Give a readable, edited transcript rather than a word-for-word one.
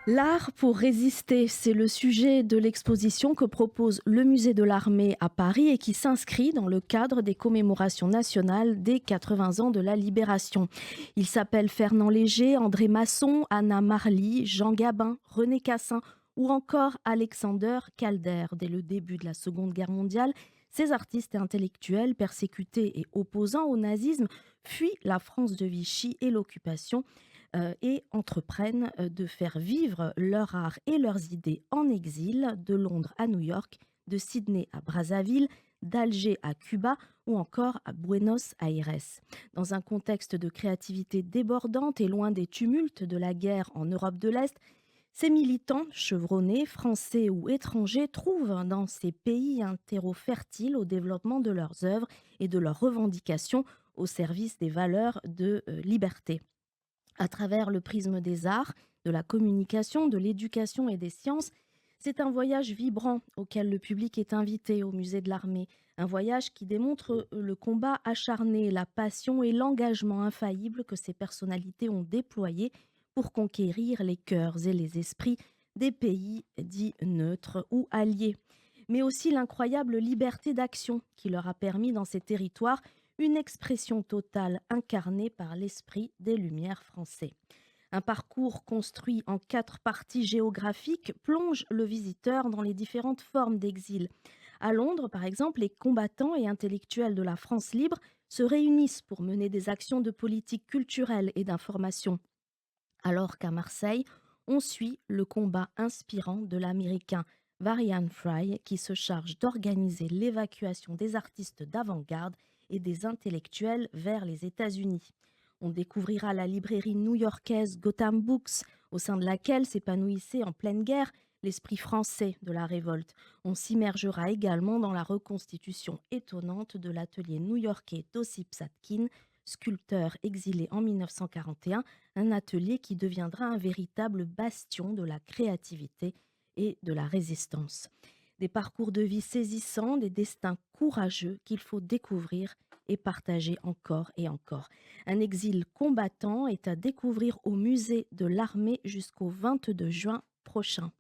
L'art pour résister, c'est le sujet de l'exposition que propose le Musée de l'Armée à Paris et qui s'inscrit dans le cadre des commémorations nationales des 80 ans de la Libération. Il s'appelle Fernand Léger, André Masson, Anna Marly, Jean Gabin, René Cassin ou encore Alexander Calder. Dès le début de la Seconde Guerre mondiale, ces artistes et intellectuels persécutés et opposants au nazisme fuient la France de Vichy et l'occupation et entreprennent de faire vivre leur art et leurs idées en exil, de Londres à New York, de Sydney à Brazzaville, d'Alger à Cuba ou encore à Buenos Aires. Dans un contexte de créativité débordante et loin des tumultes de la guerre en Europe de l'Est, ces militants chevronnés, français ou étrangers, trouvent dans ces pays un terreau fertile au développement de leurs œuvres et de leurs revendications au service des valeurs de liberté. À travers le prisme des arts, de la communication, de l'éducation et des sciences, c'est un voyage vibrant auquel le public est invité au musée de l'Armée. Un voyage qui démontre le combat acharné, la passion et l'engagement infaillible que ces personnalités ont déployé pour conquérir les cœurs et les esprits des pays dits neutres ou alliés. Mais aussi l'incroyable liberté d'action qui leur a permis dans ces territoires une expression totale incarnée par l'esprit des Lumières français. Un parcours construit en 4 parties géographiques plonge le visiteur dans les différentes formes d'exil. À Londres, par exemple, les combattants et intellectuels de la France libre se réunissent pour mener des actions de politique culturelle et d'information. Alors qu'à Marseille, on suit le combat inspirant de l'Américain Varian Fry qui se charge d'organiser l'évacuation des artistes d'avant-garde et des intellectuels vers les États-Unis. On découvrira la librairie new-yorkaise Gotham Books, au sein de laquelle s'épanouissait en pleine guerre l'esprit français de la révolte. On s'immergera également dans la reconstitution étonnante de l'atelier new-yorkais d'Ossip Zadkine, sculpteur exilé en 1941, un atelier qui deviendra un véritable bastion de la créativité et de la résistance. Des parcours de vie saisissants, des destins courageux qu'il faut découvrir et partager encore et encore. Un exil combattant est à découvrir au musée de l'Armée jusqu'au 22 juin prochain.